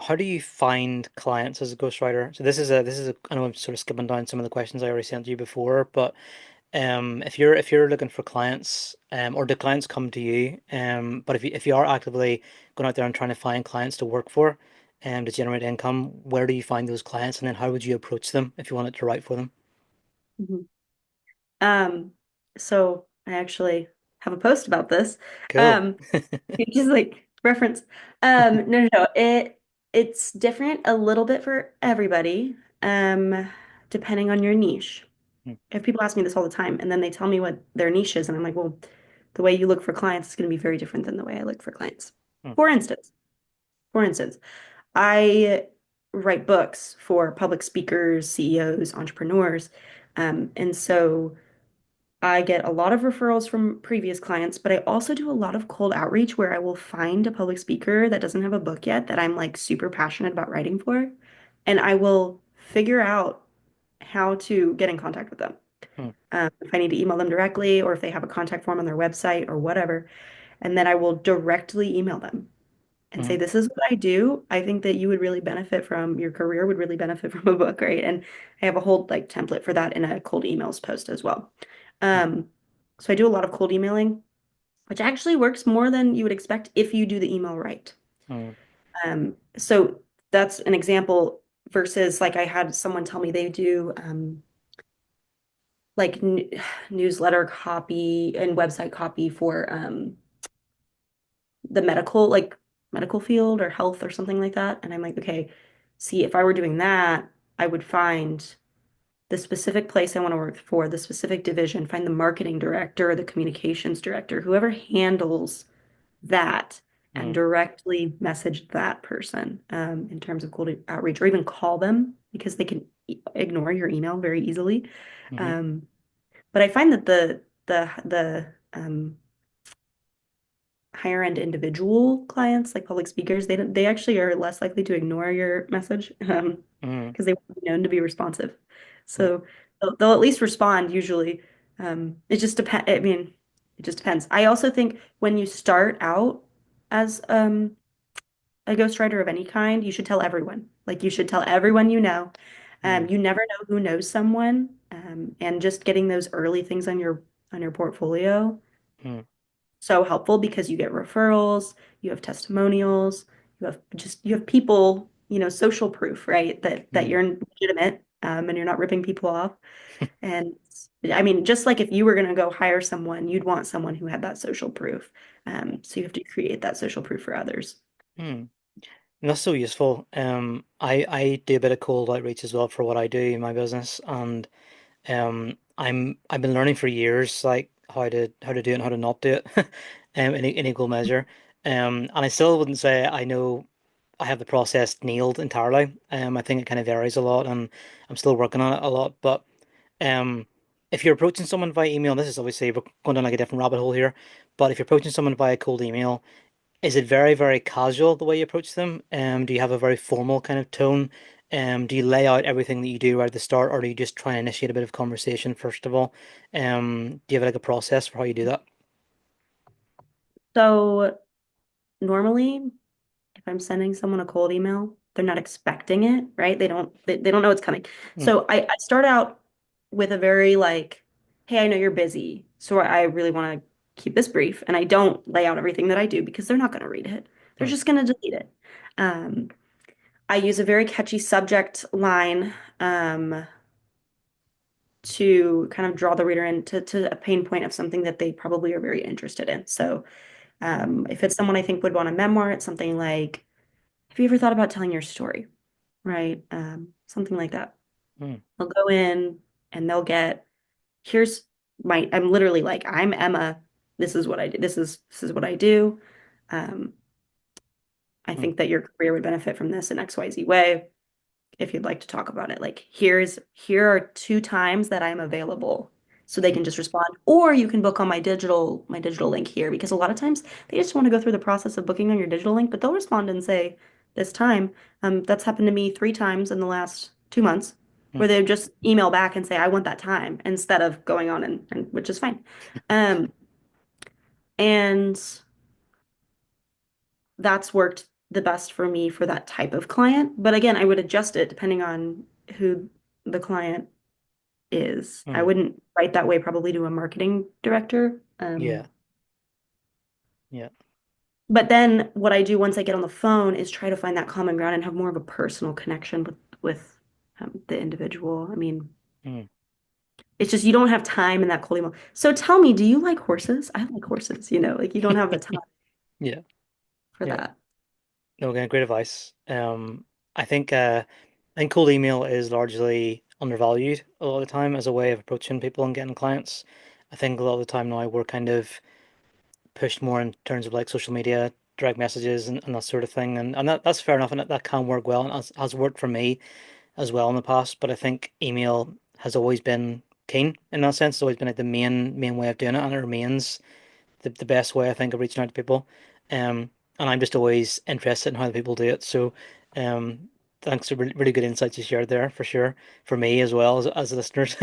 how do you find clients as a ghostwriter? So I know I'm sort of skipping down some of the questions I already sent you before, but if you're looking for clients, or do clients come to you? But if you are actively going out there and trying to find clients to work for, to generate income, where do you find those clients, and then how would you approach them if you wanted to write for them? Mhm. Um, so I actually have a post about this. Cool. Um, just like reference. No. It's different a little bit for everybody, depending on your niche. Mm, If people ask me this all the time, and then they tell me what their niche is, and I'm like, well, the way you look for clients is going to be very different than the way I look for clients. mm, For instance, for instance, I write books for public speakers, CEOs, entrepreneurs, and so I get a lot of referrals from previous clients, but I also do a lot of cold outreach where I will find a public speaker that doesn't have a book yet that I'm like super passionate about writing for, and I will figure out how to get in contact with them. mm, If I need to email them directly or if they have a contact form on their website or whatever, and then I will directly email them and say, mm, this is what I do. I think that you would really benefit from your career would really benefit from a book, right? And I have a whole like template for that in a cold emails post as well. mm, Um, so I do a lot of cold emailing, which actually works more than you would expect if you do the email right. mm, So that's an example versus like I had someone tell me they do like n newsletter copy and website copy for the medical field or health or something like that. And I'm like, okay, see, if I were doing that, I would find the specific place I want to work for, the specific division, find the marketing director or the communications director, whoever handles that, and mm, directly message that person in terms of cold outreach, or even call them because they can ignore your email very easily. mhm, Um, but I find that the higher end individual clients, like public speakers, they actually are less likely to ignore your message mm, because they want to be known to be responsive. mm, So they'll at least respond usually. It just depends. I mean, it just depends. I also think when you start out as a ghostwriter of any kind, you should tell everyone. Like you should tell everyone you know. mm, You never know who knows someone, and just getting those early things on your portfolio mm, so helpful because you get referrals, you have testimonials, you have people, social proof, right? That mm. you're legitimate, and you're not ripping people off. And I mean, just like if you were going to go hire someone, you'd want someone who had that social proof. So you have to create that social proof for others. Mm. And that's so useful. I do a bit of cold outreach as well for what I do in my business, and I've been learning for years like how to do it and how to not do it, in equal measure. And I still wouldn't say I know I have the process nailed entirely. I think it kind of varies a lot, and I'm still working on it a lot. But um, if you're approaching someone via email, this is obviously we're going down like a different rabbit hole here. But if you're approaching someone via cold email, is it very, very casual the way you approach them? Do you have a very formal kind of tone? Do you lay out everything that you do right at the start, or do you just try and initiate a bit of conversation first of all? Do you have like a process for how you do that? So normally, if I'm sending someone a cold email, they're not expecting it, right? They don't know what's coming. Mm, So I start out with a very like, hey, I know you're busy, so I really want to keep this brief. And I don't lay out everything that I do because they're not going to read it. They're mm, just going to delete it. Um, I use a very catchy subject line to kind of draw the reader into a pain point of something that they probably are very interested in. So if it's someone I think would want a memoir, it's something like, have you ever thought about telling your story? Right? Something like that. mm, They'll go in and they'll get, here's I'm literally like, I'm Emma. This is what I do. This is what I do. Um, I mm, think that your career would benefit from this in XYZ way. If you'd like to talk about it, like here are two times that I'm available. So they mm, can just respond, or you can book on my digital link here, because a lot of times they just want to go through the process of booking on your digital link, but they'll respond and say this time. That's happened to me 3 times in the last 2 months, mm, where they just email back and say, I want that time instead of going on and which is fine. Um, and that's worked the best for me for that type of client. But again, I would adjust it depending on who the client is. I Mm. wouldn't write that way probably to a marketing director. Yeah. Yeah. But then what I do once I get on the phone is try to find that common ground and have more of a personal connection with the individual. I mean, Mm. it's just you don't have time in that cold email. So tell me, do you like horses? I like horses, like you don't have the time Yeah. for Yeah. that. No, again, great advice. I think cold email is largely undervalued a lot of the time as a way of approaching people and getting clients. I think a lot of the time now we're kind of pushed more in terms of like social media, direct messages and that sort of thing. And that's fair enough and that can work well and has worked for me as well in the past. But I think email has always been keen in that sense. It's always been like the main way of doing it and it remains the best way I think of reaching out to people. And I'm just always interested in how the people do it. So thanks for really good insights you shared there for sure. For me as well as listeners.